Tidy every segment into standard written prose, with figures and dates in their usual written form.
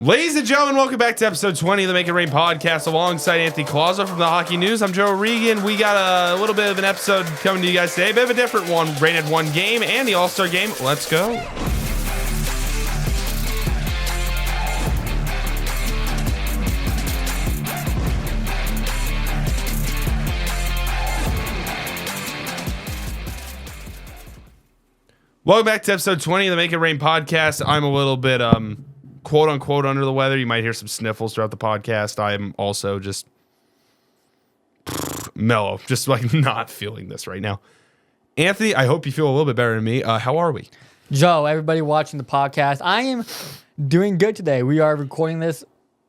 Ladies and gentlemen, welcome back to episode 20 of the Make It Rain podcast alongside Anthony Collazo from the Hockey News. I'm Joe O'Regan. We got a little bit of an episode coming to you guys today. A bit of a different one. Rain had one game and the All-Star game. Let's go. Welcome back to episode 20 of the Make It Rain podcast. I'm a little bit quote unquote under the weather. You might hear some sniffles throughout the podcast. I am also just mellow, just like not feeling this right now. Anthony, I hope you feel a little bit better than me. How are we? Joe, everybody watching the podcast, I am doing good today. We are recording this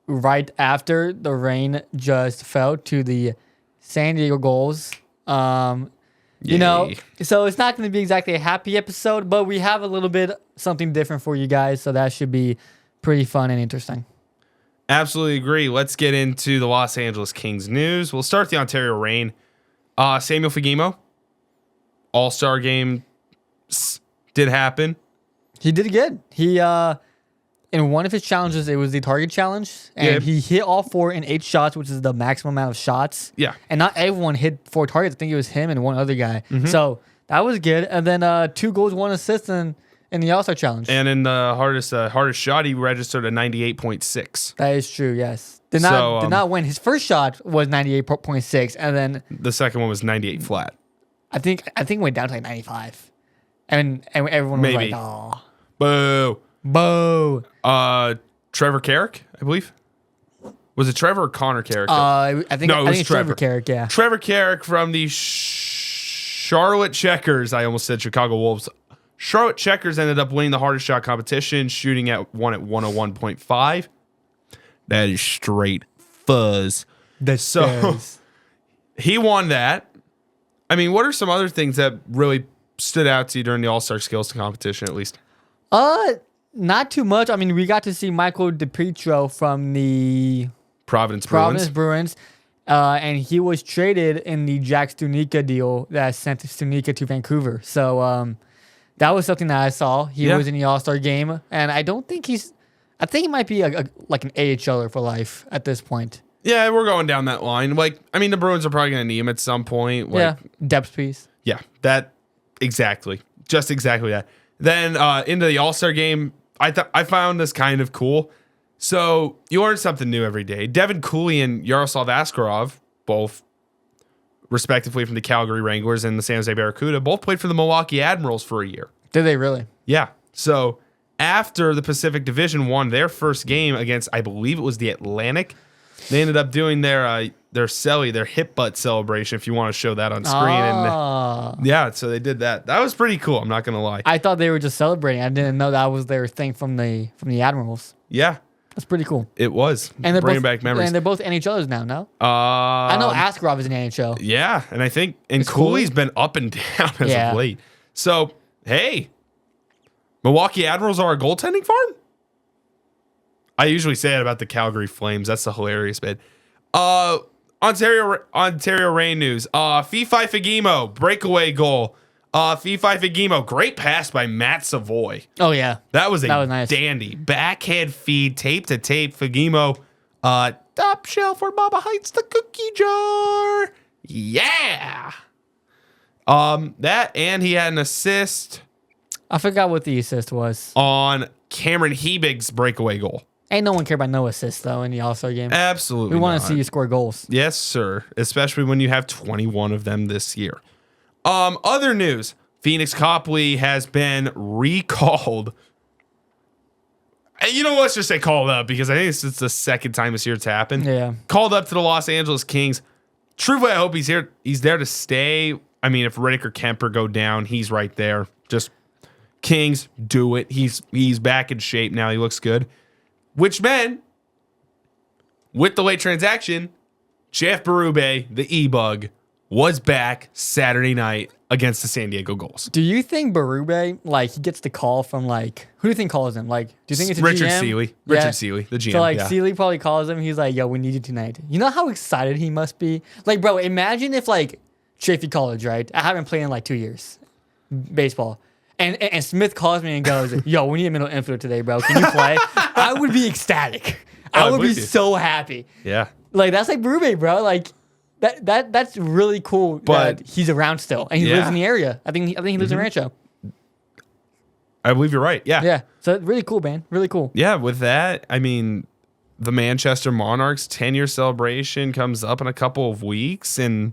right after the rain just fell to the San Diego Gulls. You know, so it's not going to be exactly a happy episode, but we have a little bit something different for you guys, so that should be pretty fun and interesting. Absolutely agree. Let's get into the Los Angeles Kings news. We'll start with the Ontario Reign. Samuel Fagemo, All-Star game did happen. He did good. He in one of his challenges, it was the target challenge, and he hit all 4 in 8 shots, which is the maximum amount of shots. Yeah. And not everyone hit 4 targets. I think it was him and one other guy. Mm-hmm. So that was good. And then 2 goals, 1 assist in the All-Star challenge. And in the hardest shot, he registered a 98.6. That is true, yes. Did not win. His first shot was 98.6, and then the second one was 98 flat. I think it went down to like 95. And everyone was like, oh. Boo. Boo. Trevor Carrick, I believe. Was it Trevor or Connor Carrick? I think it was Trevor Carrick, yeah. Trevor Carrick from the Charlotte Checkers. I almost said Chicago Wolves. Charlotte Checkers ended up winning the hardest shot competition, shooting at 101.5. That is straight fuzz. He won that. I mean, what are some other things that really stood out to you during the All-Star skills competition, at least? Not too much. I mean, we got to see Michael DiPietro from the Providence Bruins. And he was traded in the Jack Stunica deal that sent Stunica to Vancouver. So that was something that I saw. He was in the All-Star game, and I think he might be like an AHLer for life at this point. Yeah, we're going down that line. Like, I mean, the Bruins are probably going to need him at some point. Like, depth piece. Yeah, that exactly, just exactly that. Then into the All-Star game, I found this kind of cool. So you learn something new every day. Devin Cooley and Yaroslav Askarov, both respectively from the Calgary Wranglers and the San Jose Barracuda, both played for the Milwaukee Admirals for a year. Did they really? Yeah. So after the Pacific Division won their first game against, I believe it was the Atlantic, they ended up doing their hip butt celebration, if you want to show that on screen. And yeah, so they did that. That was pretty cool, I'm not going to lie. I thought they were just celebrating. I didn't know that was their thing from the Admirals. Yeah. That's pretty cool. It was. And they're bringing back memories. And they're both NHLers now, no? I know Askarov is in NHL. Yeah, and I think Cooley's been up and down as of late. So, hey, Milwaukee Admirals are a goaltending farm? I usually say that about the Calgary Flames. That's the hilarious bit. Ontario Reign news. Fifi Fagemo, breakaway goal. Fifi Fagemo, great pass by Matt Savoy. Oh, yeah. That was nice. Dandy. Backhand feed, tape to tape. Fagemo, top shelf for Baba Heights, the cookie jar. Yeah. That, and he had an assist. I forgot what the assist was. On Cameron Hebig's breakaway goal. Ain't no one care about no assists, though, in the All-Star game. Absolutely. We want to see you score goals. Yes, sir. Especially when you have 21 of them this year. Other news. Phoenix Copley has been recalled. You know, let's just say called up, because I think it's the second time this year it's happened. Yeah. Called up to the Los Angeles Kings. Truthfully, I hope he's here. He's there to stay. I mean, if Riddick or Kemper go down, he's right there. Just Kings, do it. He's back in shape now. He looks good. Which meant, with the late transaction, Jeff Berube, the E-Bug, was back Saturday night against the San Diego Gulls. Do you think Berube, he gets the call from, who do you think calls him? Do you think it's a Richard GM? Seeley. Richard Seeley, the GM. So, Seeley probably calls him. He's like, yo, we need you tonight. You know how excited he must be? Bro, imagine if, Chaffey College, right? I haven't played in, 2 years, baseball. and Smith calls me and goes, "Yo, we need a middle infielder today, bro. Can you play?" I would be ecstatic. I would be so happy. Yeah. Like that's like Berube, bro. Like that's really cool. But that he's around still and he lives in the area. I think he lives in Rancho. I believe you're right. Yeah. Yeah. So really cool, man. Really cool. Yeah. With that, I mean, the Manchester Monarchs 10-year celebration comes up in a couple of weeks, and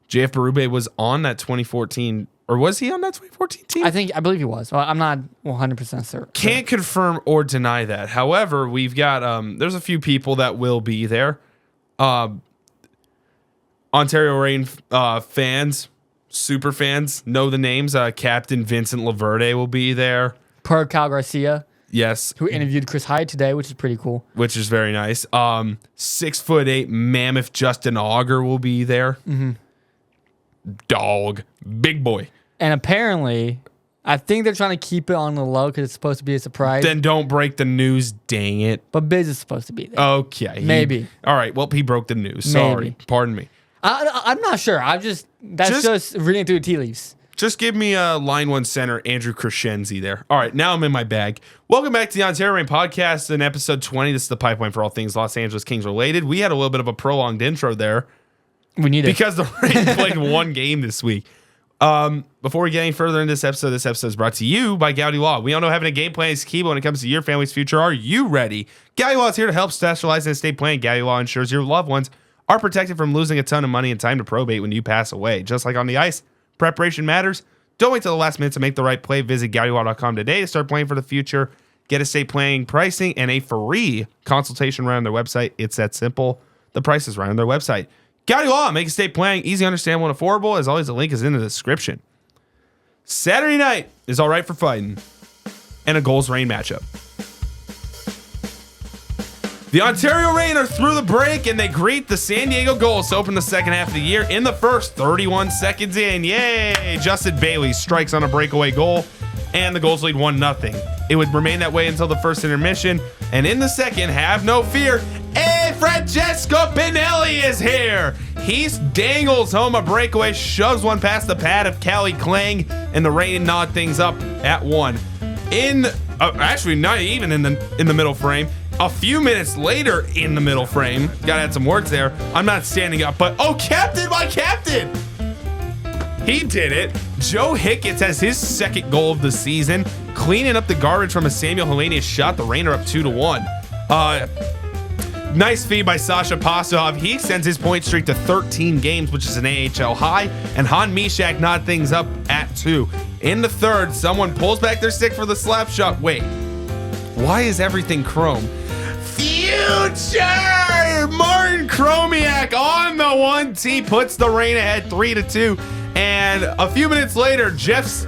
JF Berube was on that 2014, or was he on that 2014 team? I believe he was. Well, I'm not 100% certain. Can't confirm or deny that. However, we've got there's a few people that will be there. Ontario Reign fans, super fans, know the names. Captain Vincent Laverde will be there. Per Cal Garcia, Yes. who interviewed Chris Hyde today, which is pretty cool. Which is very nice. 6'8" mammoth Justin Auger will be there. Dog. Big boy. And apparently, I think they're trying to keep it on the low because it's supposed to be a surprise. Then don't break the news, dang it. But Biz is supposed to be there. Okay. Maybe. All right. Well, he broke the news. Sorry. Maybe. Pardon me. I'm not sure. That's just reading through the tea leaves. Just give me a line one center, Andrew Crescenzi there. All right, now I'm in my bag. Welcome back to the Ontario Reign Podcast in episode 20. This is the pipeline for all things Los Angeles Kings related. We had a little bit of a prolonged intro there. We need it. Because the Reign played one game this week. Before we get any further into this episode is brought to you by Gowdy Law. We all know having a game plan is key when it comes to your family's future. Are you ready? Gowdy Law is here to help specialize in estate planning. Gowdy Law ensures your loved ones are protected from losing a ton of money and time to probate when you pass away. Just like on the ice, preparation matters. Don't wait till the last minute to make the right play. Visit GowdyLaw.com today to start planning for the future. Get estate planning pricing and a free consultation right on their website. It's that simple. The price is right on their website. Gowdy Law, make estate planning easy, understandable, and affordable. As always, the link is in the description. Saturday night is all right for fighting and a Goals Reign matchup. The Ontario Reign are through the break, and they greet the San Diego Gulls to open the second half of the year in the first 31 seconds in. Yay! Justin Bailey strikes on a breakaway goal, and the Gulls lead 1-0. It would remain that way until the first intermission, and in the second, have no fear, Francesco Pinelli is here. He dangles home a breakaway, shoves one past the pad of Callie Klang, and the Reign nod things up at 1. Actually, not even in the middle frame. A few minutes later in the middle frame, gotta add some words there. I'm not standing up, but captain, my captain! He did it. Joe Hicketts has his second goal of the season, cleaning up the garbage from a Samuel Helenius shot. The Reign are up 2-1. Nice feed by Sasha Pasov. He extends his point streak to 13 games, which is an AHL high, and Han Mishak nod things up at 2. In the third, someone pulls back their stick for the slap shot. Wait, why is everything chrome? Future! Martin Chromiak on the 1T puts the Reign ahead 3-2. And a few minutes later, Jeff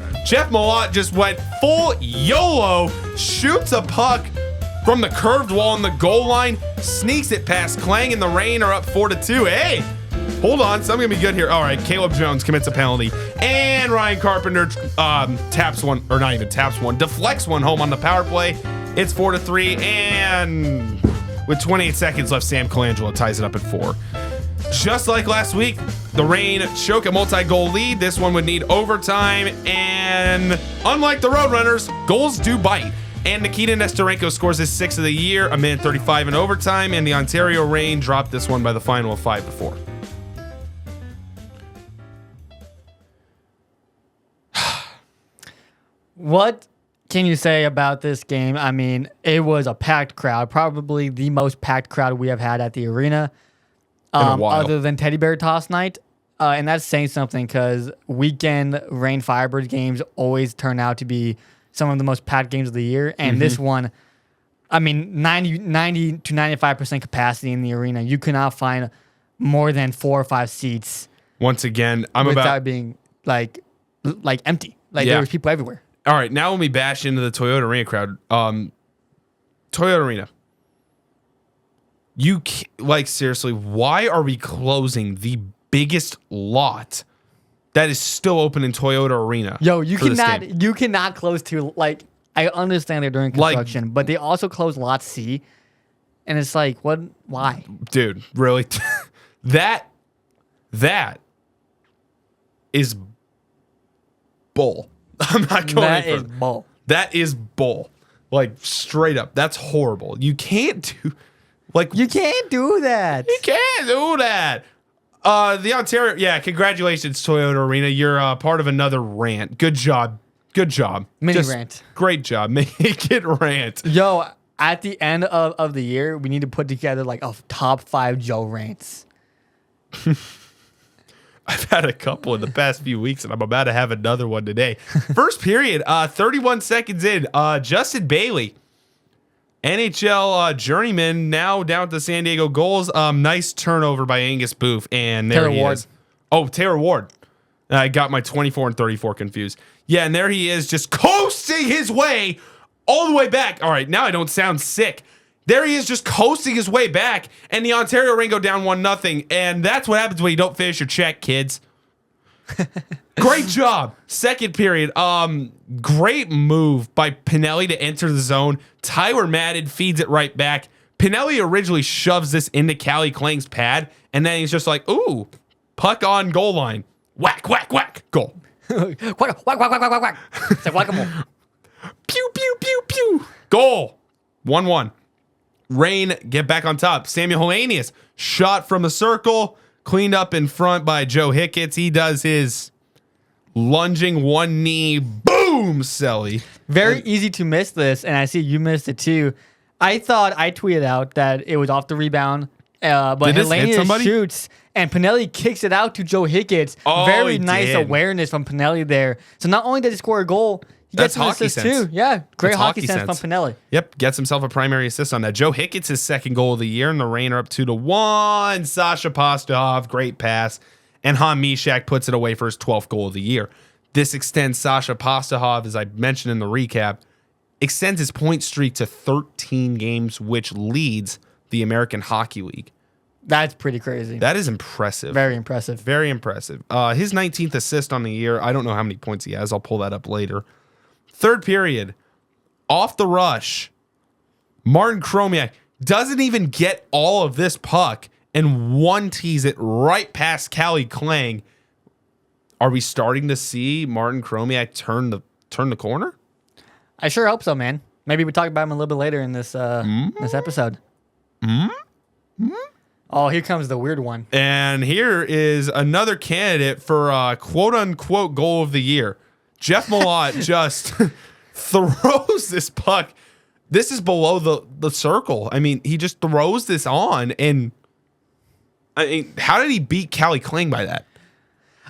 Malott just went full YOLO, shoots a puck from the curved wall on the goal line, sneaks it past Klang, and the Reign are up 4-2. Hey, hold on, something gonna be good here. All right, Caleb Jones commits a penalty, and Ryan Carpenter deflects one home on the power play. It's 4-3, and with 28 seconds left, Sam Colangelo ties it up at 4. Just like last week, the Reign choke a multi-goal lead. This one would need overtime, and unlike the Roadrunners, goals do bite. And Nikita Nesterenko scores his 6th of the year, a minute 35 in overtime, and the Ontario Reign dropped this one by the final of 5-4. What can you say about this game? I mean, it was a packed crowd, probably the most packed crowd we have had at the arena, other than Teddy Bear Toss night. And that's saying something because weekend Reign Firebirds games always turn out to be some of the most packed games of the year. And this one, I mean, 90 to 95% capacity in the arena. You cannot find more than 4 or 5 seats. Once again, without being like empty. There was people everywhere. All right, now when we bash into the Toyota Arena crowd, Toyota Arena, seriously, why are we closing the biggest lot that is still open in Toyota Arena? Yo, you cannot close to, I understand they're doing construction, but they also close lot C, and it's like, what? Why? Dude, really? that is bull. I'm not going That any is further. bull. That is bull. Like, straight up. That's horrible. You can't do... Like, You can't do that. you can't do that. The Ontario... Yeah, congratulations, Toyota Arena. You're part of another rant. Good job. Good job. Mini rant. Great job. Make it rant. Yo, at the end of the year, we need to put together like a top 5 Joe rants. I've had a couple in the past few weeks, and I'm about to have another one today. First period, 31 seconds in, Justin Bailey, NHL journeyman, now down at the San Diego Gulls. Nice turnover by Angus Booth, and there Taylor he Ward. is. Oh, Taylor Ward. I got my 24 and 34 confused. Yeah, and there he is, just coasting his way all the way back. All right, now I don't sound sick. There he is, just coasting his way back, and the Ontario Reign go down 1-0, and that's what happens when you don't finish your check, kids. Great job. Second period, great move by Pinelli to enter the zone. Tyler Madden feeds it right back. Pinelli originally shoves this into Callie Klang's pad, and then he's just like, ooh, puck on goal line. Whack, whack, whack, goal. Whack, whack, whack, whack, whack, whack. It's like whack-a-mole. Pew, pew, pew, pew. Goal. 1-1. Reign get back on top. Samuel Hellenius shot from the circle, cleaned up in front by Joe Hicketts. He does his lunging one knee, boom, Selly. Very easy to miss this, and I see you missed it too. I thought I tweeted out that it was off the rebound, but Did this hit Hellenius somebody? shoots, and Pinelli kicks it out to Joe Hicketts. Oh, Very he nice did. awareness from Pinelli there. So not only did he score a goal, he That's gets an hockey assist sense. too. Yeah, great That's hockey hockey sense sense. from Pinelli. Yep, gets himself a primary assist on that. Joe Hicketts' his second goal of the year, and the Reign are up 2-1. Sasha Postahov, great pass. And Han Mishak puts it away for his 12th goal of the year. This extends Sasha Postahov, as I mentioned in the recap, extends his point streak to 13 games, which leads the American Hockey League. That's pretty crazy. That is impressive. Very impressive. Very impressive. His 19th assist on the year. I don't know how many points he has. I'll pull that up later. Third period, off the rush, Martin Chromiak doesn't even get all of this puck and one tees it right past Callie Klang. Are we starting to see Martin Chromiak turn the corner? I sure hope so, man. Maybe we talk about him a little bit later in this episode. Oh, here comes the weird one. And here is another candidate for quote unquote goal of the year. Jeff Malott just throws this puck. This is below the circle. I mean, he just throws this on, and I mean, how did he beat Callie Klang by that?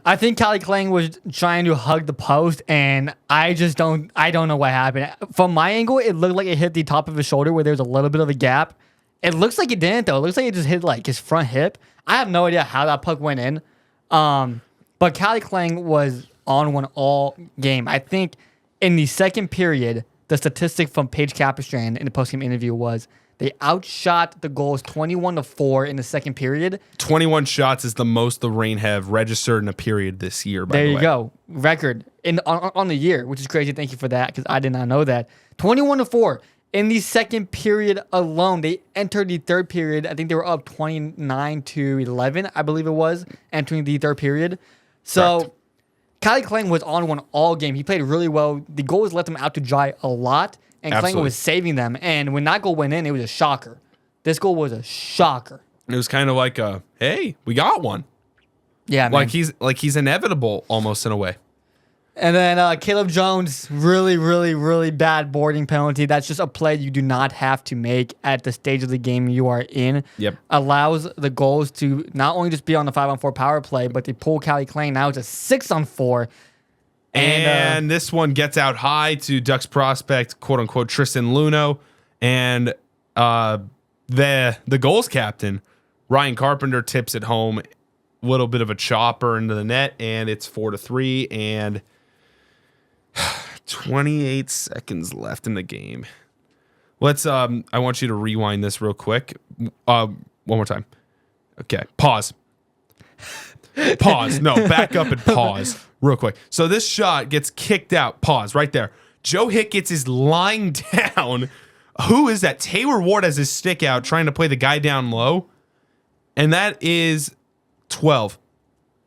I think Callie Klang was trying to hug the post, and I don't know what happened. From my angle, it looked like it hit the top of his shoulder where there's a little bit of a gap. It looks like it didn't, though. It looks like it just hit like his front hip. I have no idea how that puck went in. But Callie Klang was on one all game. I think in the second period, the statistic from Paige Capistrand in the postgame interview was they outshot the goals 21-4 in the second period. 21 shots is the most the Reign have registered in a period this year, by the way. There you go. Record on the year, which is crazy. Thank you for that, because I did not know that. 21-4 in the second period alone. They entered the third period. I think they were up 29-11, I believe it was, entering the third period. So Correct. Callie Klang was on one all game. He played really well. The goals let them out to dry a lot, and Klang Absolutely. was saving them. And when that goal went in, it was a shocker. This goal was a shocker. It was kind of like hey, we got one. Yeah, man. Like he's inevitable almost in a way. And then Caleb Jones, really, really, really bad boarding penalty. That's just a play you do not have to make at the stage of the game you are in. Yep. Allows the goals to not only just be on the 5-on-4 power play, but they pull Callie Klang. Now it's a 6-on-4. And this one gets out high to Ducks prospect, quote unquote, Tristan Luno. And the goals captain, Ryan Carpenter, tips it home. A little bit of a chopper into the net, and it's 4-3. And 28 seconds left in the game. Let's I want you to rewind this real quick. One more time. Okay. Pause. No, back up and pause real quick. So this shot gets kicked out. Pause right there. Joe Hicketts is lying down. Who is that? Taylor Ward has his stick out trying to play the guy down low. And that is 12.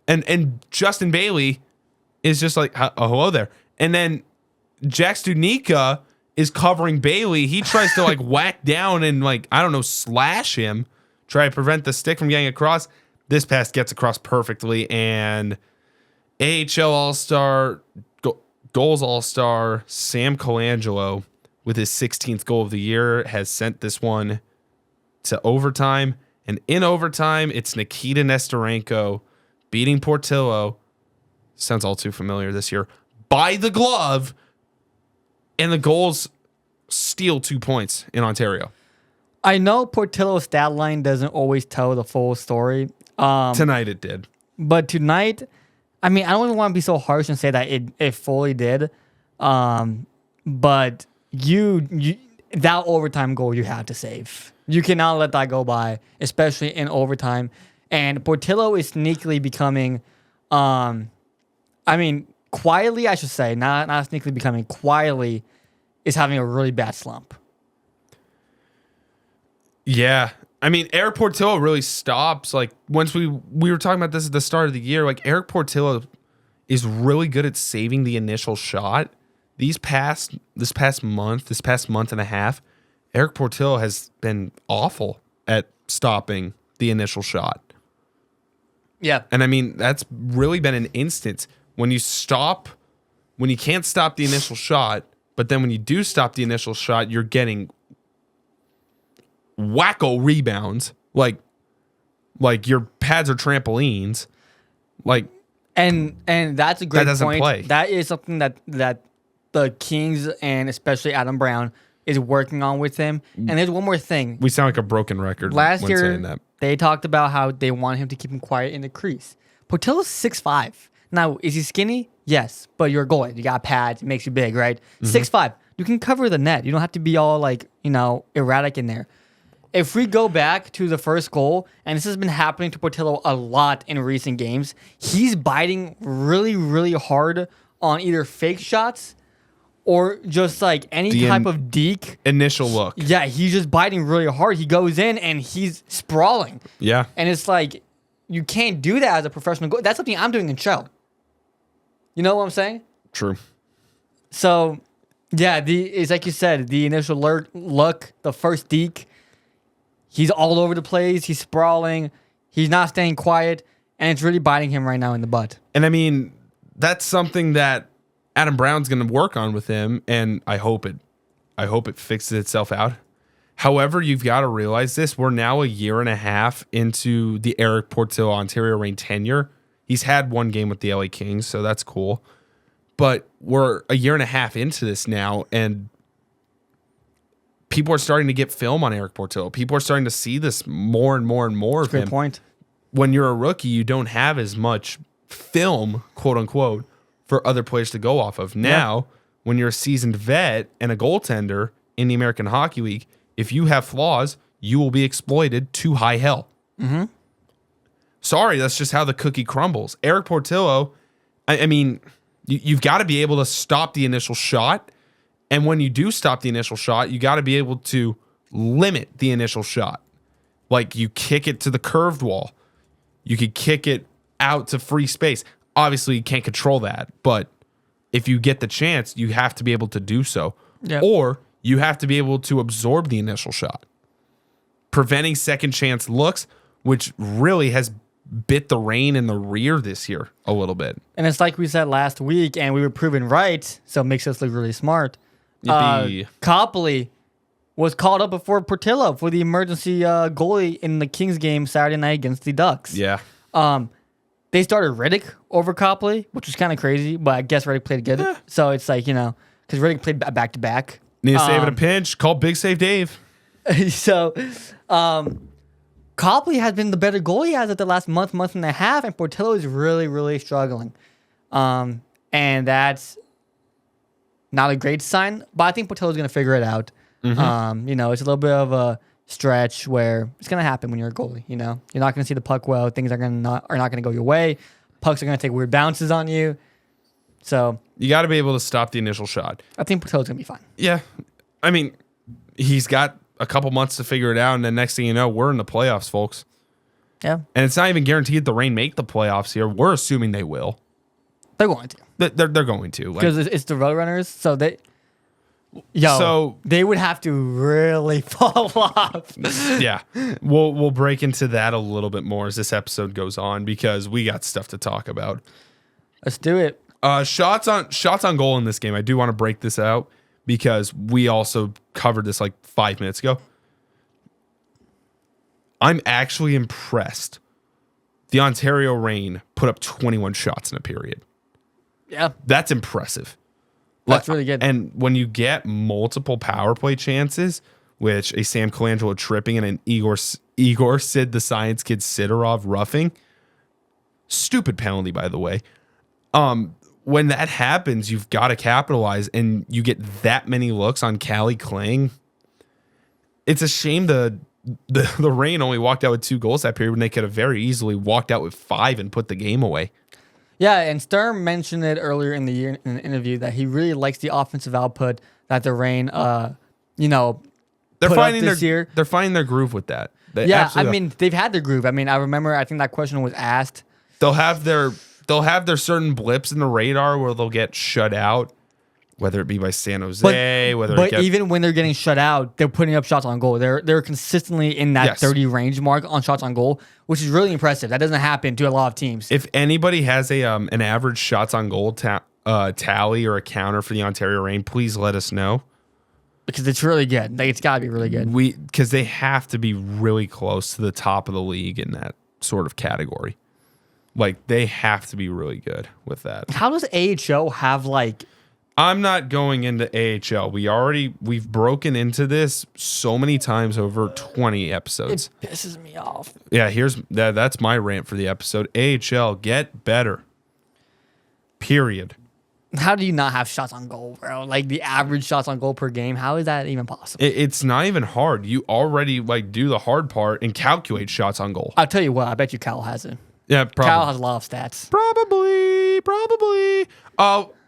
And Justin Bailey is just like, oh, hello there. And then Jack Studnicka is covering Bailey. He tries to like whack down and like, I don't know, slash him, try to prevent the stick from getting across. This pass gets across perfectly. And AHL All-Star, goals All-Star, Sam Colangelo, with his 16th goal of the year, has sent this one to overtime. And in overtime, it's Nikita Nesterenko beating Portillo. Sounds all too familiar this year. By the glove. And the goals steal 2 points in Ontario. I know Portillo's stat line doesn't always tell the full story. Tonight it did. But tonight, I mean, I don't even want to be so harsh and say that it fully did. But you that overtime goal you have to save. You cannot let that go by, especially in overtime. And Portillo is sneakily becoming, quietly, I should say, not sneakily becoming, quietly is having a really bad slump. Yeah. I mean, Eric Portillo really stops. Like, once we were talking about this at the start of the year, like, Eric Portillo is really good at saving the initial shot. This past month and a half, Eric Portillo has been awful at stopping the initial shot. Yeah. And I mean, that's really been an instance when you can't stop the initial shot, but then when you do stop the initial shot, you're getting wacko rebounds. Like your pads are trampolines. Like, and that's a great that doesn't point. play. That is something that the Kings and especially Adam Brown is working on with him. And there's one more thing. We sound like a broken record Last when year, saying that. they talked about how they want him to keep him quiet in the crease. Portillo's 6'5". Now, is he skinny? Yes, but you're a goalie. You got pads. It makes you big, right? 6'5". You can cover the net. You don't have to be all erratic in there. If we go back to the first goal, and this has been happening to Portillo a lot in recent games, he's biting really, really hard on either fake shots or just like any type of deke. Initial look. Yeah, he's just biting really hard. He goes in and he's sprawling. Yeah. And it's like, you can't do that as a professional goalie. That's something I'm doing in show. You know what I'm saying? True. So, yeah, it's like you said, the initial look, the first deke, he's all over the place. He's sprawling. He's not staying quiet. And it's really biting him right now in the butt. And I mean, that's something that Adam Brown's going to work on with him. And I hope it fixes itself out. However, you've got to realize this. We're now a year and a half into the Eric Portillo Ontario Reign tenure. He's had one game with the LA Kings, so that's cool. But we're a year and a half into this now, and people are starting to get film on Eric Portillo. People are starting to see this more and more and more of him. Good point. When you're a rookie, you don't have as much film, quote unquote, for other players to go off of. Now, when you're a seasoned vet and a goaltender in the American Hockey League, if you have flaws, you will be exploited to high hell. Mm-hmm. Sorry, that's just how the cookie crumbles. Eric Portillo, I mean, you've got to be able to stop the initial shot. And when you do stop the initial shot, you got to be able to limit the initial shot. Like, you kick it to the curved wall. You could kick it out to free space. Obviously, you can't control that. But if you get the chance, you have to be able to do so. Yep. Or you have to be able to absorb the initial shot. Preventing second chance looks, which really has bit the Reign in the rear this year a little bit. And it's like we said last week, and we were proven right, so it makes us look really smart. Copley was called up before Portillo for the emergency goalie in the Kings game Saturday night against the Ducks. Yeah. They started Riddick over Copley, which was kind of crazy, but I guess Riddick played good. So it's like, because Riddick played back-to-back. Need to save in a pinch. Call Big Save Dave. So, Copley has been the better goalie as of the last month and a half, and Portillo is really, really struggling. And that's not a great sign, but I think Portillo's going to figure it out. Mm-hmm. It's a little bit of a stretch where it's going to happen when you're a goalie. You're not going to see the puck well. Things are not going to go your way. Pucks are going to take weird bounces on you. So you got to be able to stop the initial shot. I think Portillo's going to be fine. Yeah. I mean, he's got a couple months to figure it out, and then next thing you know, we're in the playoffs, folks. Yeah. And it's not even guaranteed the Reign make the playoffs here. We're assuming they will. They're going to. They're going to. Like, Because it's the Roadrunners, so they would have to really fall off. yeah, we'll break into that a little bit more as this episode goes on because we got stuff to talk about. Let's do it. Shots on goal in this game. I do want to break this out because we also covered this like 5 minutes ago. I'm actually impressed. The Ontario Reign put up 21 shots in a period. Yeah, That's impressive. that's really good. And when you get multiple power play chances, which a Sam Colangelo tripping and an Igor Sid the Science Kid Sidorov roughing, stupid penalty by the way. When that happens, you've got to capitalize, and you get that many looks on Callie Kling. It's a shame the Reign only walked out with 2 goals that period when they could have very easily walked out with 5 and put the game away. Yeah, and Sturm mentioned it earlier in the year in an interview that he really likes the offensive output that the Reign, They're put finding up this year. They're finding their groove with that. They Yeah, I absolutely mean, they've had their groove. I mean, I remember, I think that question was asked. they'll have their certain blips in the radar where they'll get shut out, whether it be by San Jose, But even when they're getting shut out, they're putting up shots on goal. They're consistently in that Yes. 30 range mark on shots on goal, which is really impressive. That doesn't happen to a lot of teams. if anybody has a an average shots on goal tally or a counter for the Ontario Reign, please let us know. Because it's really good. Like, it's got to be really good. Because they have to be really close to the top of the league in that sort of category. Like, they have to be really good with that. How does AHO have, like... I'm not going into AHL. We've broken into this so many times over 20 episodes. It pisses me off. Yeah, that's my rant for the episode. AHL, get better. Period. How do you not have shots on goal, bro? Like, the average shots on goal per game, how is that even possible? It's not even hard. You already do the hard part and calculate shots on goal. I'll tell you what, I bet you Cal has it. Yeah, probably. Cal has a lot of stats. Probably.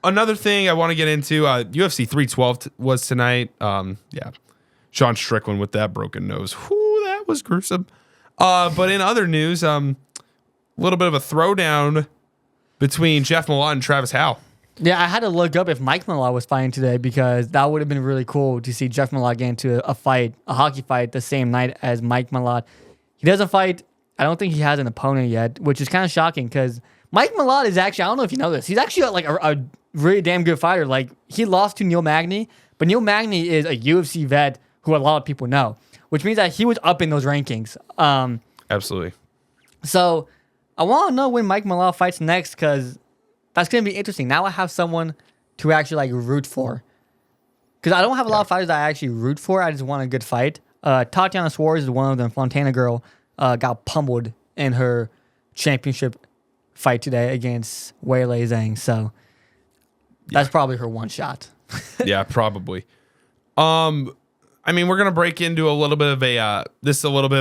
Another thing I want to get into, UFC 312 was tonight. Yeah. Sean Strickland with that broken nose. Whew, that was gruesome. But in other news, a little bit of a throwdown between Jeff Malott and Travis Howe. Yeah, I had to look up if Mike Malott was fighting today because that would have been really cool to see Jeff Malott get into a hockey fight the same night as Mike Malott. He doesn't fight. I don't think he has an opponent yet, which is kind of shocking because Mike Malott is actually, I don't know if you know this, he's actually like a really damn good fighter. Like, he lost to Neil Magny, but Neil Magny is a UFC vet who a lot of people know, which means that he was up in those rankings. Absolutely. So I want to know when Mike Malott fights next because that's going to be interesting. Now I have someone to actually like root for. Because I don't have a lot of fighters that I actually root for. I just want a good fight. Tatiana Suarez is one of them. Fontana girl got pummeled in her championship fight today against Weili Zhang. So that's probably her one shot. Yeah, probably. I mean, we're gonna break into a little bit of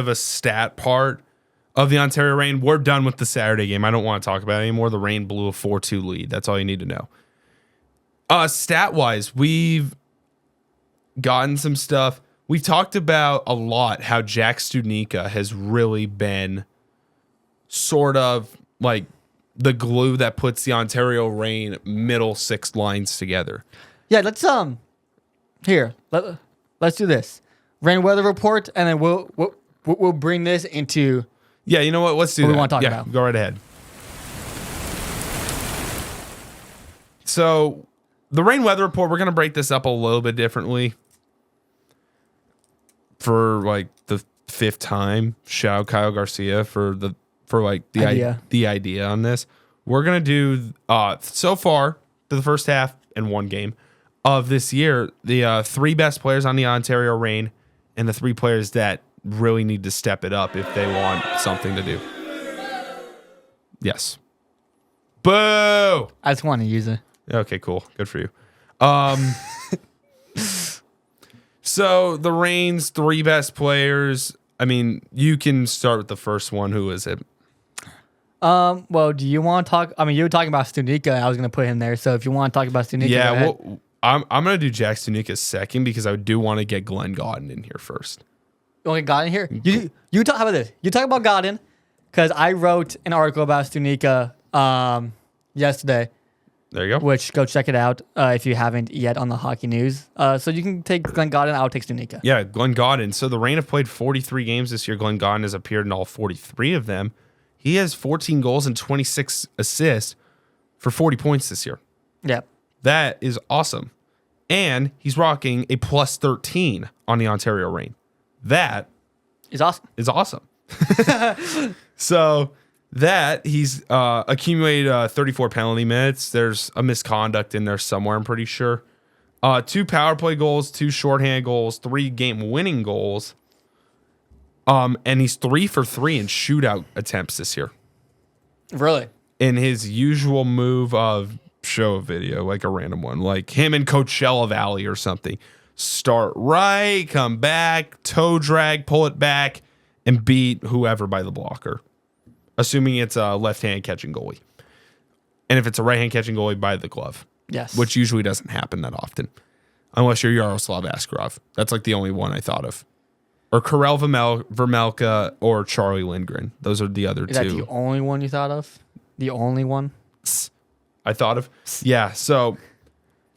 a stat part of the Ontario Reign. We're done with the Saturday game. I don't want to talk about it anymore. The Reign blew a 4-2 lead. That's all you need to know. Stat wise, we've gotten some stuff. We've talked about a lot how Jack Studnicka has really been sort of like the glue that puts the Ontario Reign middle 6 lines together. Yeah, let's do this. Rain weather report, and then we'll bring this into. Yeah, you know what? Let's do what that. we want to talk yeah, about. Go right ahead. So, the rain weather report, we're going to break this up a little bit differently. For like the 5th time, shout out Kyle Garcia for the idea on this. We're going to do so far to the first half and one game of this year, the 3 best players on the Ontario Reign and the 3 players that really need to step it up if they want something to do. Yes. Boo! I just want to use it. Okay, cool. Good for you. So the Reign's 3 best players. I mean, you can start with the first one. Who is it? Well, do you want to talk? I mean, you were talking about Studnicka. I was going to put him there. So if you want to talk about Studnicka, Yeah, go ahead. well, I'm going to do Jack Studnicka second because I do want to get Glenn Gaudin in here first. You want Godin here? You talk. How about this? You talk about Godin because I wrote an article about Studnicka yesterday. There you go. which go check it out if you haven't yet on the Hockey News. So you can take Glenn Godden. I'll take Stunica. Yeah, Glenn Godden. So the Reign have played 43 games this year. Glenn Godden has appeared in all 43 of them. He has 14 goals and 26 assists for 40 points this year. Yeah. That is awesome. And he's rocking a plus 13 on the Ontario Reign. That It's awesome. is awesome. So that he's accumulated 34 penalty minutes. There's a misconduct in there somewhere, I'm pretty sure. 2 power play goals, 2 shorthand goals, 3 game winning goals. And he's 3 for 3 in shootout attempts this year. Really? In his usual move of show a video, like a random one, like him in Coachella Valley or something. Start right, come back, toe drag, pull it back, and beat whoever by the blocker. Assuming it's a left-hand catching goalie. And if it's a right-hand catching goalie, by the glove. Yes. Which usually doesn't happen that often. Unless you're Yaroslav Askarov. That's like the only one I thought of. Or Karel Vermelka or Charlie Lindgren. Those are the other Is that two the only one you thought of? The only one? I thought of. Yeah, so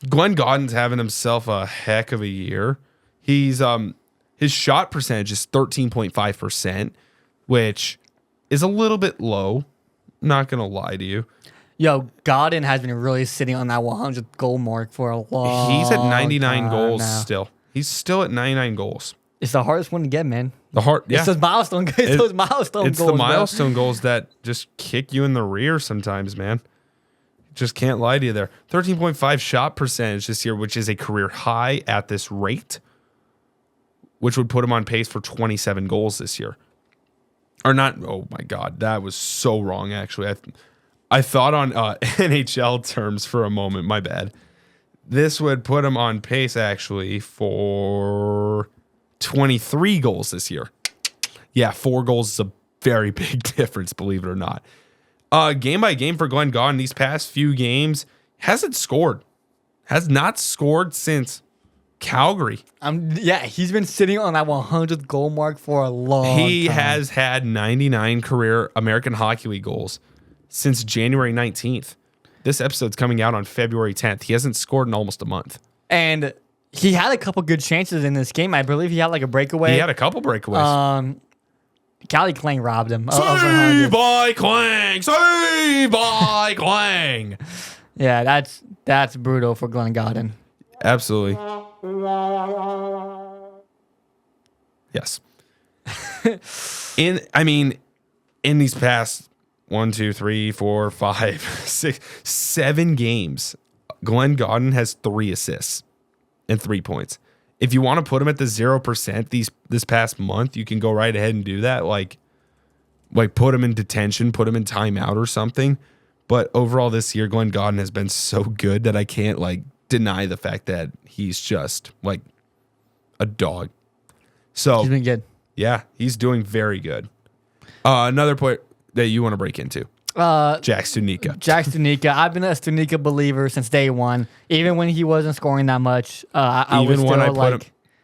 Glenn Godden's having himself a heck of a year. He's his shot percentage is 13.5%, which is a little bit low. Not gonna lie to you. Yo, Godden has been really sitting on that 100 goal mark for a long He's at 99 time goals now. still. He's still at 99 goals. It's the hardest one to get, man. Yeah. It's those milestone goals. It's Goals, the bro. milestone goals that just kick you in the rear sometimes, man. Just can't lie to you there. 13.5 shot percentage this year, which is a career high at this rate, which would put him on pace for 27 goals this year. Or not. Oh my God, that was so wrong. Actually, I thought on NHL terms for a moment. My bad. This would put him on pace actually for 23 goals this year. Yeah, 4 goals is a very big difference, believe it or not. Game by game for Glenn Godden, these past few games, hasn't scored. Has not scored since Calgary. Yeah, he's been sitting on that 100 goal mark for a long He time. has had 99 career American Hockey League goals since January 19th. This episode's coming out on February 10th. He hasn't scored in almost a month. And he had a couple good chances in this game. I believe he had like a breakaway. He had a couple breakaways. Cali Klang robbed him. of Save 100. by Clang! Save by Clang! Yeah, that's brutal for Glenn Godden. Absolutely. Yes. In these past 1, 2, 3, 4, 5, 6, 7 games, Glenn Godden has 3 assists and 3 points. If you want to put him at the 0% this past month, you can go right ahead and do that. Like put him in detention, put him in timeout or something. But overall this year, Glenn Godden has been so good that I can't deny the fact that he's just like a dog. So He's been good. yeah, he's doing very good. Another point that you want to break into. Jack Stunica. Jack Stunica. I've been a Stunica believer since day one. Even when he wasn't scoring that much, I was still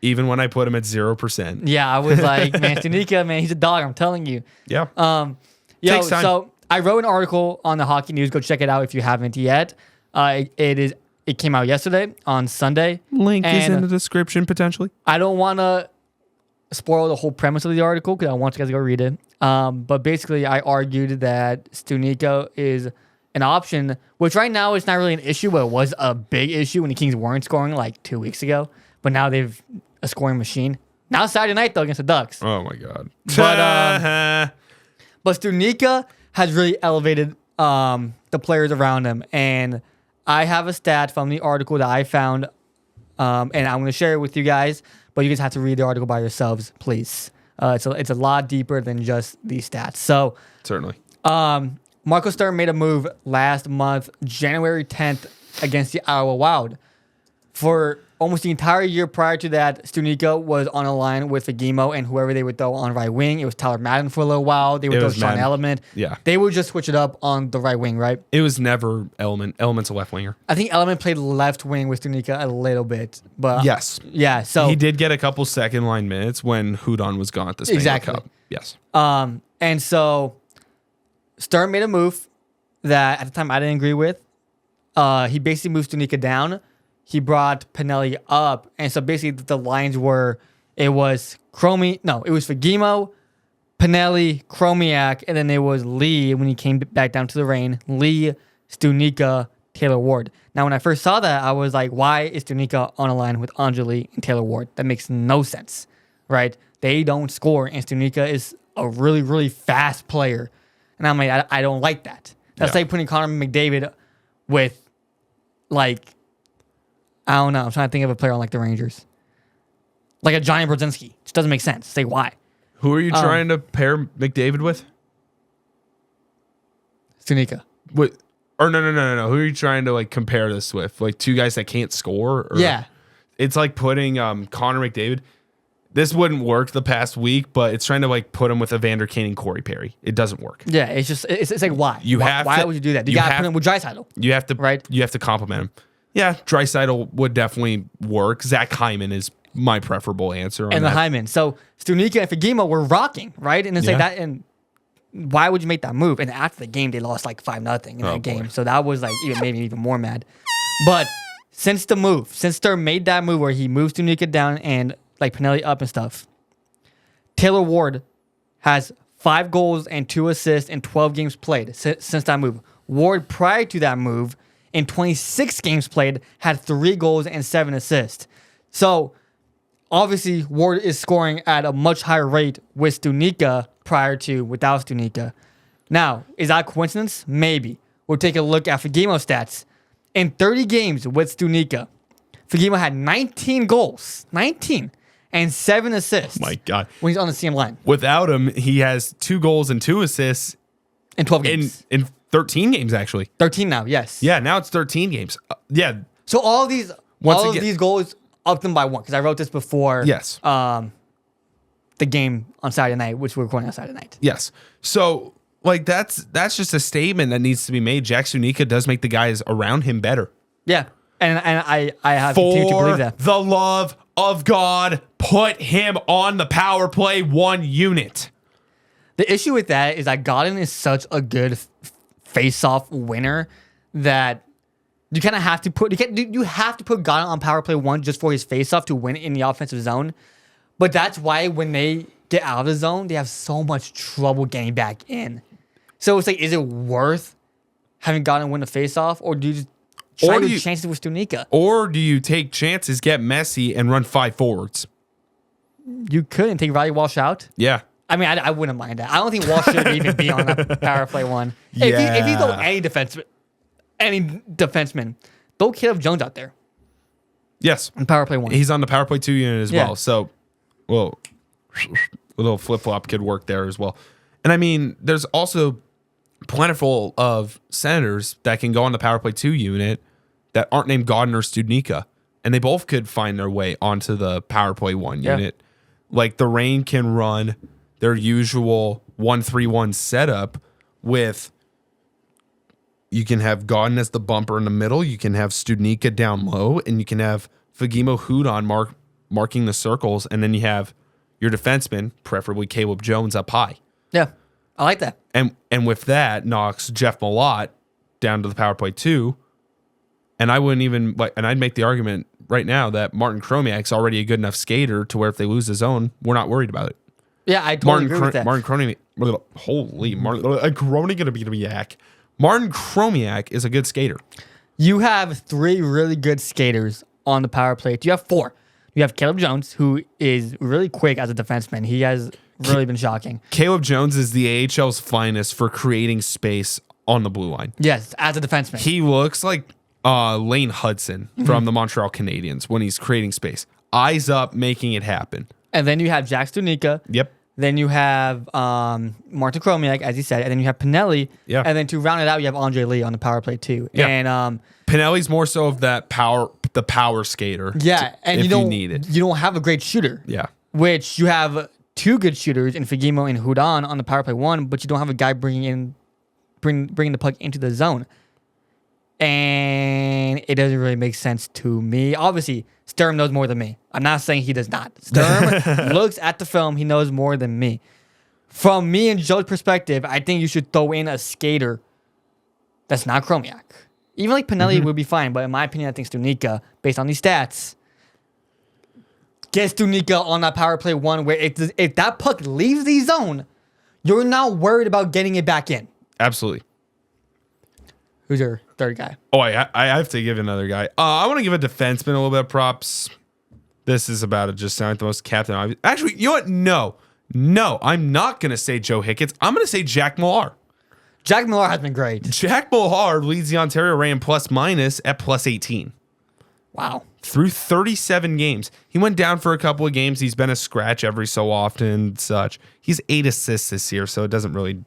Even when I put him at 0%. yeah, I was like, man, Stunica, man, he's a dog. I'm telling you. Yeah. Takes time. So I wrote an article on the Hockey News. Go check it out if you haven't yet. It came out yesterday on Sunday. Link is and in the description potentially. I don't want to spoil the whole premise of the article because I want you guys to go read it. But basically, I argued that Stunica is an option, which right now is not really an issue, but it was a big issue when the Kings weren't scoring like 2 weeks ago. But now they've a scoring machine. Now Saturday night, though, against the Ducks. Oh my God. But Stunica has really elevated the players around him. And I have a stat from the article that I found, and I'm going to share it with you guys, but you guys have to read the article by yourselves, please. It's a lot deeper than just these stats. So, Certainly. Marco Stern made a move last month, January 10th, against the Iowa Wild. For almost the entire year prior to that, Stunica was on a line with Agimo and whoever they would throw on right wing. It was Tyler Madden for a little while. They would throw Sean Madden. Element. Yeah. They would just switch it up on the right wing, right? It was never Element. Element's a left winger. I think Element played left wing with Stunica a little bit. But Yes. yeah, so He did get a couple second line minutes when Hudon was gone at the Stanley Exactly. Cup. Yes. and so Stern made a move that at the time I didn't agree with. he basically moved Stunica down. He brought Pinelli up, and so basically the lines were it was Fagemo, Pinelli, Chromiak, and then it was Lee when he came back down to the Reign. Lee, Stunica, Taylor Ward. Now, when I first saw that, I was like, why is Stunica on a line with Angeli and Taylor Ward? That makes no sense, right? They don't score, and Stunica is a really, really fast player. And I'm like, I don't like that. That's like putting Connor McDavid with, like, I don't know. I'm trying to think of a player on, like, the Rangers. Like a Johnny Brodzinski. It just doesn't make sense. Say why. Who are you trying to pair McDavid with? Stunica. What? Or no. Who are you trying to like compare this with? Like two guys that can't score? Or Yeah. It's like putting Connor McDavid. This wouldn't work the past week, but it's trying to like put him with Evander Kane and Corey Perry. It doesn't work. Yeah, it's like why? Why would you do that? You gotta put him with Draisaitl. You have to right? You have to compliment him. Yeah, Draisaitl would definitely work. Zach Hyman is my preferable answer on and that. The Hyman. So Stunica and Fagemo were rocking, right? And it's like that. And why would you make that move? And after the game, they lost like 5-0 in that game. Boy. So that was like made me even more mad. But since Sturm made that move where he moved Stunica down and like Pinelli up and stuff, Taylor Ward has 5 goals and 2 assists in 12 games played since that move. Ward, prior to that move, in 26 games played, had 3 goals and 7 assists. So obviously, Ward is scoring at a much higher rate with Stunica prior to without Stunica. Now, is that a coincidence? Maybe. We'll take a look at Fagemo's stats. In 30 games with Stunica, Fagemo had 19 goals, and 7 assists. Oh my God. When he's on the same line. Without him, he has 2 goals and 2 assists In 12 games. in 13 games, actually. 13 now, yes. Yeah, now it's 13 games. Yeah. So all of these goals upped them by 1, because I wrote this before Yes. the game on Saturday night, which we're recording on Saturday night. Yes. So, like, that's just a statement that needs to be made. Jack Stunica does make the guys around him better. Yeah. And I have continued to believe For that. the love of God, put him on the power play 1 unit. The issue with that is that Godin is such a good face-off winner that you kind of have to put you have to put Godin on power play 1 just for his face-off to win in the offensive zone. But that's why when they get out of the zone, they have so much trouble getting back in. So it's like, is it worth having Godin win the face-off, or do you just try to chances with Stunica? Or do you take chances, get messy, and run 5 forwards? You could and take Riley Walsh out. Yeah. I mean, I wouldn't mind that. I don't think Walsh should even be on that power play 1. If he's any defenseman, throw Caleb Jones out there Yes. on power play 1. He's on the power play 2 unit as Yeah. well. So, well, a little flip-flop could work there as well. And I mean, there's also plentiful of Senators that can go on the power play 2 unit that aren't named Godin or Studnicka, and they both could find their way onto the power play 1 unit. Like the Reign can run their usual 1-3-1 setup with, you can have Godin as the bumper in the middle, you can have Studnicka down low, and you can have Fagemo Hudon marking the circles, and then you have your defenseman, preferably Caleb Jones, up high. Yeah, I like that. And with that knocks Jeff Malott down to the power play 2. And I wouldn't even and I'd make the argument right now that Martin Chromiak's already a good enough skater to where if they lose the zone, we're not worried about it. Yeah, I totally agree with that. Martin Chromiak is a good skater. You have 3 really good skaters on the power play. You have 4. You have Caleb Jones, who is really quick as a defenseman. He has really been shocking. Caleb Jones is the AHL's finest for creating space on the blue line. Yes, as a defenseman. He looks like Lane Hudson from the Montreal Canadiens when he's creating space. Eyes up, making it happen. And then you have Jack Stunica. Yep. Then you have Martin Chromiak, as you said. And then you have Pinelli. Yeah. And then to round it out, you have Andre Lee on the power play too. Yeah. And Pinelli's more so of that the power skater. Yeah, and if you don't need it. You don't have a great shooter. Yeah. Which you have 2 good shooters in Fagemo and Hudon on the power play 1, but you don't have a guy bringing the puck into the zone. And it doesn't really make sense to me. Obviously, Sturm knows more than me. I'm not saying he does not. Sturm looks at the film. He knows more than me. From me and Joe's perspective, I think you should throw in a skater that's not Chromiak. Even like Pinelli would be fine, but in my opinion, I think Stunica, based on these stats, get Stunica on that power play one where if that puck leaves the zone, you're not worried about getting it back in. Absolutely. Who's your third guy? Oh, I have to give another guy. I want to give a defenseman a little bit of props. This is about to just sound like the most captain obvious. Actually, you know what? No, I'm not going to say Joe Hicketts. I'm going to say Jack Millar. Jack Millar has been great. Jack Millar leads the Ontario Reign plus minus at plus 18. Wow. Through 37 games. He went down for a couple of games. He's been a scratch every so often and such. He's 8 assists this year, so it doesn't really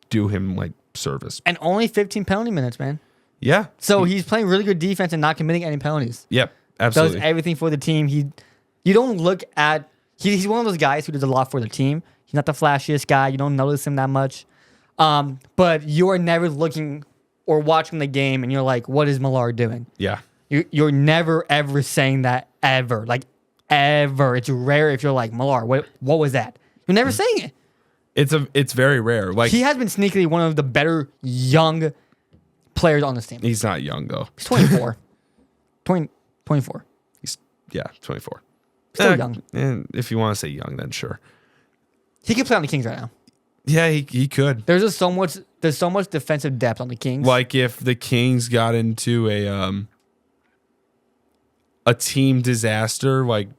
do him like service. And only 15 penalty minutes, man. Yeah. So he's playing really good defense and not committing any penalties. Yep. Absolutely. Does everything for the team. You don't look at he's one of those guys who does a lot for the team. He's not the flashiest guy. You don't notice him that much. But you are never looking or watching the game and you're like, what is Millar doing? Yeah. You're never ever saying that ever. Like ever. It's rare if you're like, Millar, what was that? You're never saying it. It's very rare. Like he has been sneakily one of the better young players on this team. he's not young though. He's 24. 24. He's 24. Still young. And if you want to say young, then sure. He could play on the Kings right now. Yeah, he could. There's so much defensive depth on the Kings. Like if the Kings got into a team disaster, like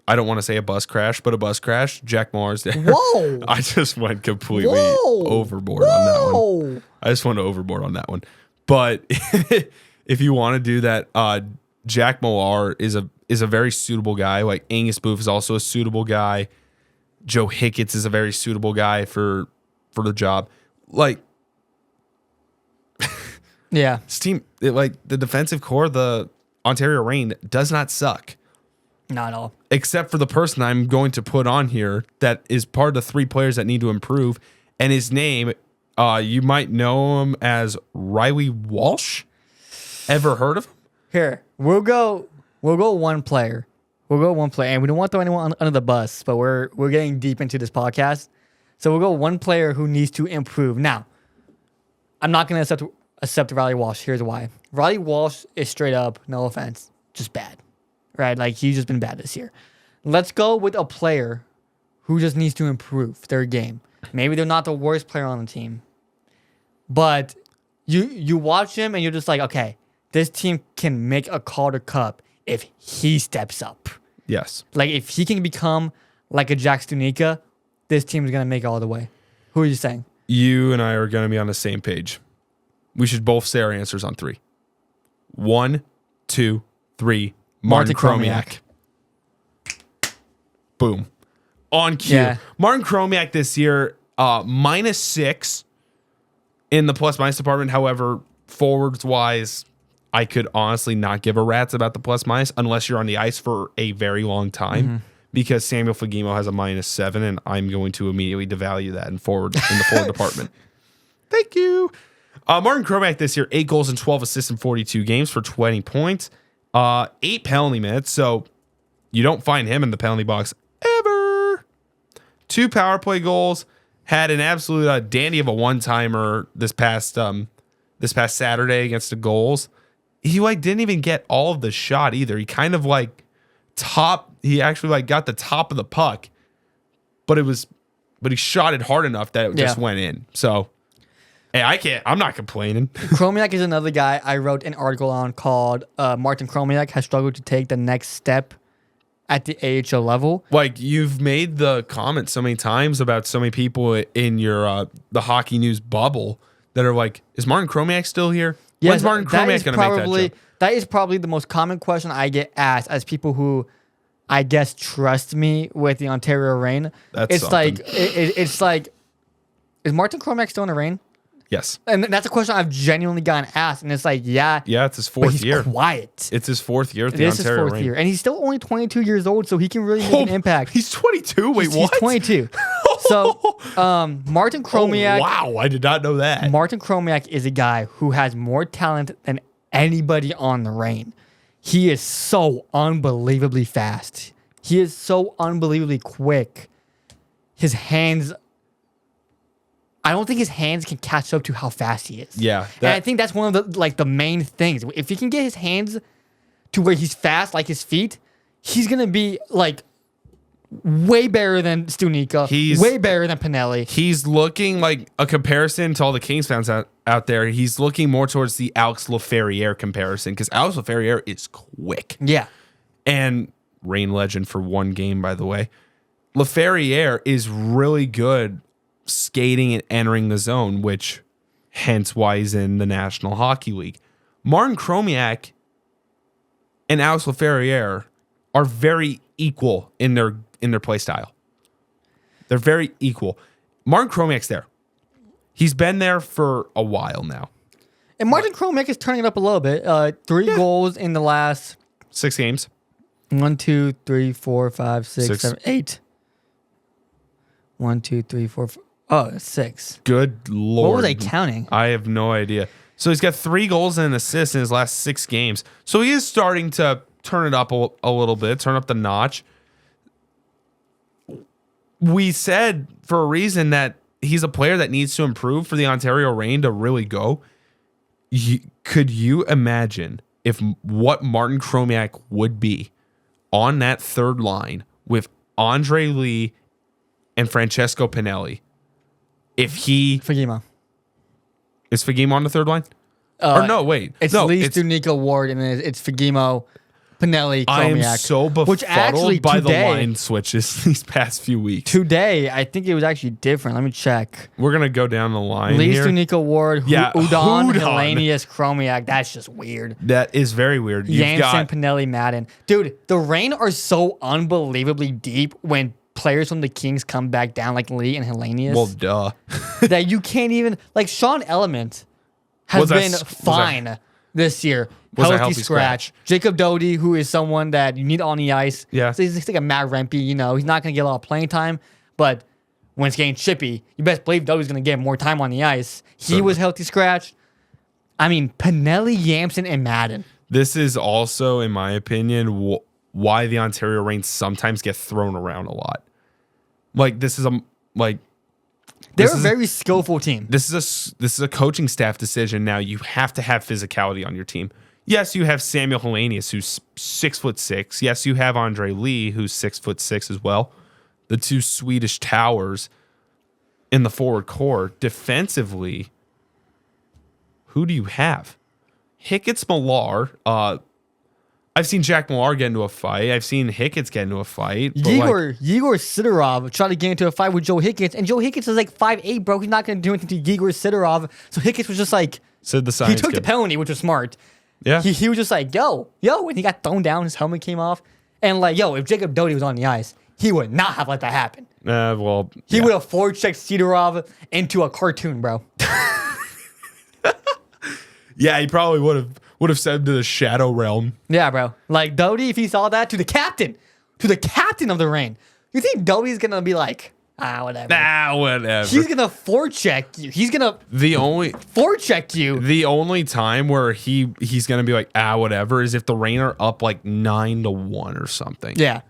I don't want to say a bus crash, but a bus crash, Jack Millar's there. Whoa! I just went completely overboard on that one. I just went overboard on that one. But if you want to do that, Jack Millar is a very suitable guy. Like Angus Booth is also a suitable guy. Joe Hicketts is a very suitable guy for the job. Like, yeah, this team, like the defensive core, the Ontario Reign does not suck. Not at all. Except for the person I'm going to put on here that is part of the 3 players that need to improve. And his name, you might know him as Riley Walsh. Ever heard of him? Here, we'll go one player. We'll go one player. And we don't want to throw anyone under the bus, but we're getting deep into this podcast. So we'll go one player who needs to improve. Now, I'm not going to accept Riley Walsh. Here's why. Riley Walsh is straight up, no offense, just bad. Right? Like, he's just been bad this year. Let's go with a player who just needs to improve their game. Maybe they're not the worst player on the team, but you watch him and you're just like, okay, this team can make a Calder Cup if he steps up. Yes. Like, if he can become like a Jack Stunica, this team is going to make it all the way. Who are you saying? You and I are going to be on the same page. We should both say our answers on 3. 1, 2, 3. Martin Chromiak. Boom. On cue. Yeah. Martin Chromiak this year, -6 in the plus-minus department. However, forwards-wise, I could honestly not give a rat's about the plus-minus unless you're on the ice for a very long time because Samuel Fagemo has a -7, and I'm going to immediately devalue that in the forward department. Thank you. Martin Chromiak this year, 8 goals and 12 assists in 42 games for 20 points. 8 penalty minutes, so you don't find him in the penalty box ever. 2 power play goals. Had an absolute dandy of a one-timer this past Saturday against the Goals. He didn't even get all of the shot either. He kind of he actually got the top of the puck, but he shot it hard enough that it just went in. So hey, I'm not complaining. Chromiak is another guy I wrote an article on called Martin Chromiak has struggled to take the next step at the AHL level. Like, you've made the comment so many times about so many people in your the hockey news bubble that are like, is Martin Chromiak still here? Yes, When's Martin Chromiak going to make that jump? That is probably the most common question I get asked as people who, I guess, trust me with the Ontario Reign. That's it's like, is Martin Chromiak still in the Reign? Yes. And that's a question I've genuinely gotten asked, and it's like, yeah. Yeah, it's his but 4th he's year. Quiet. It's his 4th year at the It is Ontario his 4th Reign. year, and he's still only 22 years old, so he can really make an impact. He's 22? Wait, what? He's 22. So, Martin Chromiak. Oh, wow, I did not know that. Martin Chromiak is a guy who has more talent than anybody on the Reign. He is so unbelievably fast. He is so unbelievably quick. His hands I don't think his hands can catch up to how fast he is. Yeah, And I think that's one of the main things. If he can get his hands to where he's fast, like his feet, he's gonna be like way better than Stunica. He's way better than Pinelli. He's looking like a comparison to all the Kings fans out there. He's looking more towards the Alex Laferriere comparison because Alex Laferriere is quick. Yeah. And Reign legend for one game, by the way. Laferriere is really good skating and entering the zone, which hence why he's in the National Hockey League. Martin Chromiak and Alex Laferriere are very equal in their play style. They're very equal. Martin Chromiak's there. He's been there for a while now. And Martin Chromiak is turning it up a little bit. 3 goals in the last 6 games. 1, 2, 3, 4, 5, 6, Six. 7, 8. 1, 2, 3, 4, 5. Oh, 6. Good Lord. What was I counting? I have no idea. So he's got 3 goals and an assist in his last 6 games. So he is starting to turn it up a little bit, turn up the notch. We said for a reason that he's a player that needs to improve for the Ontario Reign to really go. Could you imagine if what Martin Chromiak would be on that third line with Andre Lee and Francesco Pinelli? If he Fagemo. is Fagemo on the third line? Or no, wait. It's no, Lee Stunica Ward, and then it's Fagemo, Pinelli, Chromiak. I am so which actually befuddled by today, the line switches these past few weeks. Today, I think it was actually different. Let me check. We're going to go down the line Lee here. Stunica Ward, Yeah, Udon, Hudon. Hellenius, Chromiak. That's just weird. That is very weird. You've Jansen, got Pinelli, Madden. Dude, the Reign are so unbelievably deep when players from the Kings come back down like Lee and Hellenius. well, duh. That you can't even like Sean Element has been fine this year. Was a Healthy healthy scratch. Jacob Doty, who is someone that you need on the ice. Yeah. So he's like a Matt Rempe, you know, he's not gonna get a lot of playing time, but when it's getting chippy, you best believe Doty's gonna get more time on the ice. He was healthy scratch. I mean, Pinelli, Yamson, and Madden. This is also, in my opinion, why the Ontario Reign sometimes get thrown around a lot. Like this is They're a very skillful team. This is a coaching staff decision. Now you have to have physicality on your team. Yes, you have Samuel Hellenius, who's 6'6". Yes, you have Andre Lee, who's 6'6" as well. The 2 Swedish towers in the forward core. Defensively, who do you have? Hickett's Millar. I've seen Jack Millar get into a fight. I've seen Hickett's get into a fight. Yegor Sidorov tried to get into a fight with Joe Hicketts, and Joe Hicketts is like 5'8", bro. He's not going to do anything to Yegor Sidorov. So Hicketts was just like, Said the he science took the kid. penalty, which was smart. Yeah. He was just like, yo, and he got thrown down. His helmet came off. And like, yo, if Jacob Doty was on the ice, he would not have let that happen. He would have forechecked Sidorov into a cartoon, bro. Yeah, he probably would have said to the Shadow Realm. Yeah, bro. Like Doty, if he saw that, to the captain of the Reign. You think Doty's gonna be like, whatever. Whatever. He's gonna forecheck you. He's gonna forecheck you. The only time where he's gonna be like, whatever, is if the Reign are up like 9-1 or something. Yeah.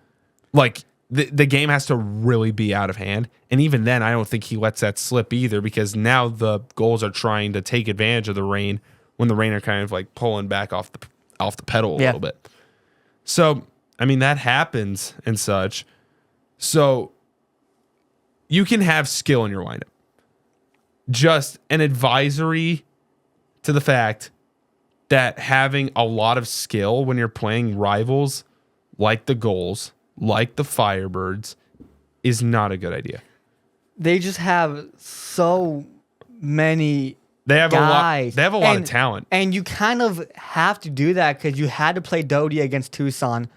Like the game has to really be out of hand. And even then, I don't think he lets that slip either, because now the goals are trying to take advantage of the Reign when the Reign are kind of like pulling back off the pedal a little bit. So, I mean, that happens and such. So you can have skill in your lineup. Just an advisory to the fact that having a lot of skill when you're playing rivals like the Goals, like the Firebirds, is not a good idea. They just have so many They have guys. a lot of talent. And you kind of have to do that because you had to play Doty against Tucson,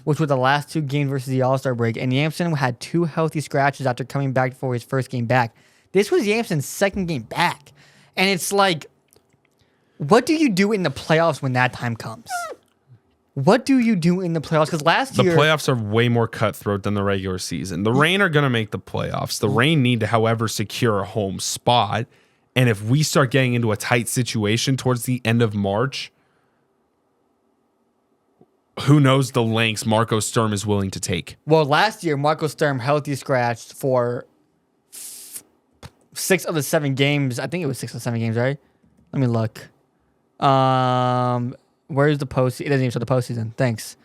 which were the last 2 games versus the All-Star break. And Yamson had 2 healthy scratches after coming back for his first game back. This was Yamson's second game back. And it's like, what do you do in the playoffs when that time comes? What do you do in the playoffs? Because last year, the playoffs are way more cutthroat than the regular season. The Reign are going to make the playoffs. The Reign need to, however, secure a home spot. And if we start getting into a tight situation towards the end of March, who knows the lengths Marco Sturm is willing to take. well, last year, Marco Sturm healthy scratched for 6 of the 7 games. I think it was 6 of the 7 games, right? Let me look. Where's the post? It doesn't even show the postseason. Thanks.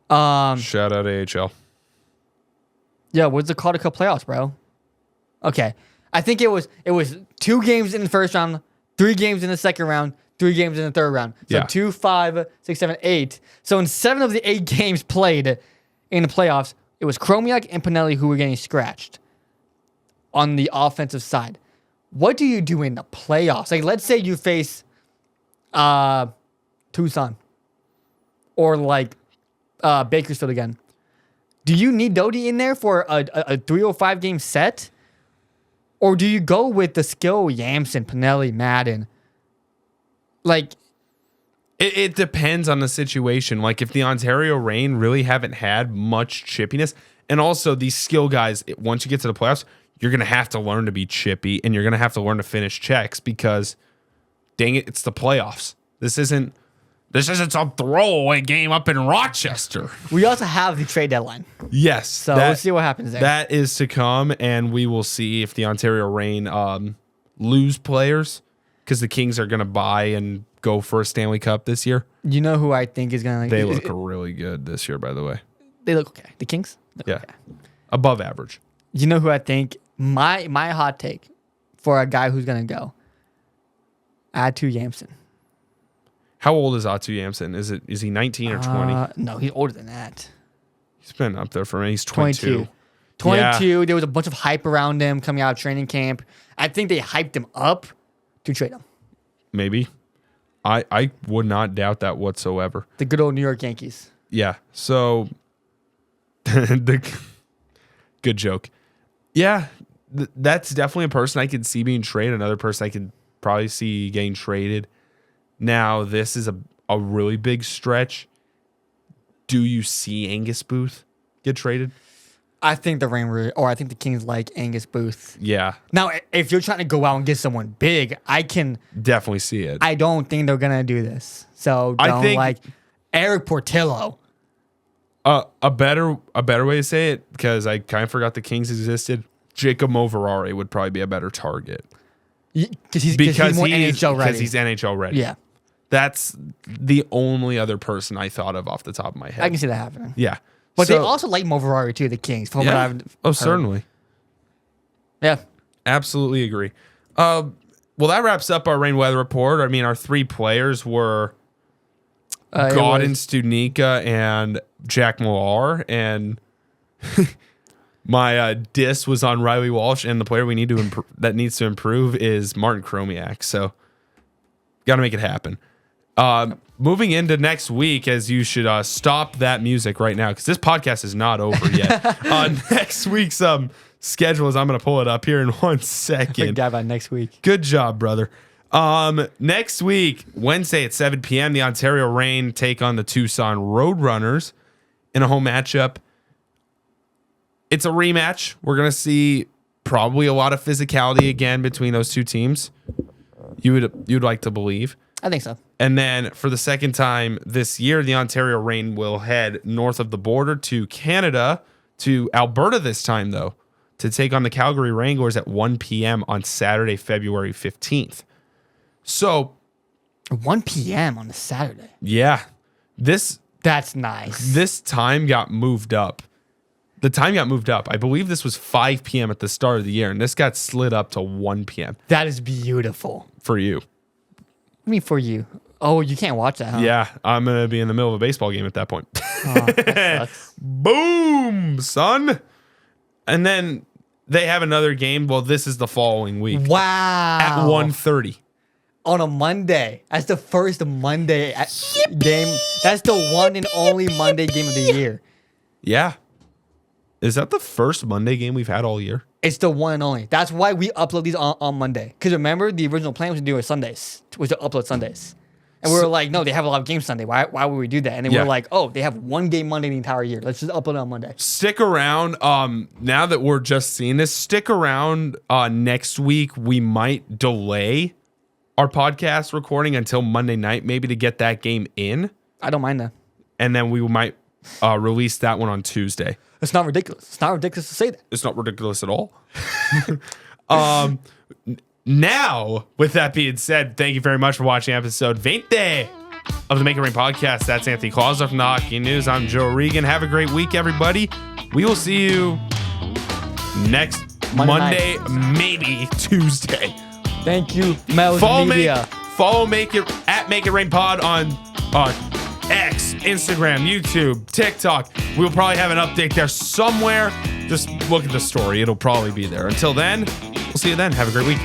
Shout out AHL. Yeah, what's the Calder Cup playoffs, bro? Okay. I think it was 2 games in the first round, 3 games in the second round, 3 games in the third round. So Yeah. 2, 5, 6, 7, 8. So in 7 of the 8 games played in the playoffs, it was Chromiak and Pinelli who were getting scratched on the offensive side. What do you do in the playoffs? Like, let's say you face Tucson or like Bakersfield again. Do you need Doty in there for a 305 game set? Or do you go with the skill Yamson, Pinelli, Madden? Like, It depends on the situation. Like if the Ontario Reign really haven't had much chippiness, and also these skill guys, once you get to the playoffs, you're gonna have to learn to be chippy, and you're gonna have to learn to finish checks because, dang it, it's the playoffs. This isn't some throwaway game up in Rochester. we also have the trade deadline. Yes, So we'll see what happens there. That is to come, and we will see if the Ontario Reign lose players because the Kings are gonna buy and go for a Stanley Cup this year. You know who I think is going to... They look really good this year, by the way. They look okay. The Kings? Look Yeah. okay. Above average. You know who I think... My hot take for a guy who's going to go. Atu Yamson. How old is Atu Yamson? Is he 19 or 20? No, he's older than that. He's been up there for me. He's 22. 22. Yeah. There was a bunch of hype around him coming out of training camp. I think they hyped him up to trade him. Maybe. I would not doubt that whatsoever. The good old New York Yankees. Yeah. So, good joke. Yeah, that's definitely a person I could see being traded. Another person I could probably see getting traded. Now, this is a really big stretch. Do you see Angus Booth get traded? I think the Reign or I think the Kings like Angus Booth. Yeah. Now, if you're trying to go out and get someone big, I can Definitely see it. I don't think they're gonna do this. So don't like Eric Portillo. A better way to say it, because I kind of forgot the Kings existed. Jacob Moverare would probably be a better target Because he's more NHL ready. Because he's NHL ready. Yeah, That's the only other person I thought of off the top of my head. I can see that happening. Yeah. But they So- also like Moverare too, the Kings. From what Yeah. I've Oh, heard. certainly. Yeah. Absolutely agree. Well, that wraps up our rain weather report. I mean, our 3 players were Gordon Studnicka and Jack Millar, and my diss was on Riley Walsh, and the player we need to that needs to improve is Martin Chromiak. So, got to make it happen. Moving into next week, as you should stop that music right now because this podcast is not over yet. Next week's schedule is I'm going to pull it up here in 1 second. Big guy by next week. Good job, brother. Next week, Wednesday at 7 p.m., the Ontario Reign take on the Tucson Roadrunners in a home matchup. It's a rematch. We're going to see probably a lot of physicality again between those two teams. You'd like to believe. I think so. And then for the second time this year, the Ontario Reign will head north of the border to Canada, to Alberta this time, though, to take on the Calgary Wranglers at 1 p.m. on Saturday, February 15th. So, 1 p.m. on a Saturday. yeah, That's nice. this time got moved up. The time got moved up. I believe this was 5 p.m. at the start of the year, and this got slid up to 1 p.m. That is beautiful. for you. I mean, for you. Oh, you can't watch that, huh? Yeah, I'm going to be in the middle of a baseball game at that point. Oh, that sucks. Boom, son. And then they have another game. Well, this is the following week Wow. at 1:30. On a Monday. That's the first Monday game. That's the one and only Monday game of the year. Yeah. Is that the first Monday game we've had all year? It's the one and only. That's why we upload these on Monday. Because remember, the original plan was to do it Sundays. Was to upload Sundays. And we were like, no, they have a lot of games Sunday. Why would we do that? And then we Yeah. were like, oh, they have one game Monday the entire year. Let's just upload it on Monday. Stick around. Now that we're just seeing this, stick around. Next week, we might delay our podcast recording until Monday night, maybe to get that game in. I don't mind that. And then we might release that one on Tuesday. It's not ridiculous. It's not ridiculous to say that. It's not ridiculous at all. Now, with that being said, thank you very much for watching episode 20 of the Make It Rain podcast. That's Anthony Collazo from the Hockey News. I'm Joe O'Regan. Have a great week, everybody. We will see you next Monday, maybe Tuesday. Thank you, Mehls Media. Follow Make It Rain Pod on X, Instagram, YouTube, TikTok. We'll probably have an update there somewhere. Just look at the story. It'll probably be there. Until then, we'll see you then. Have a great week.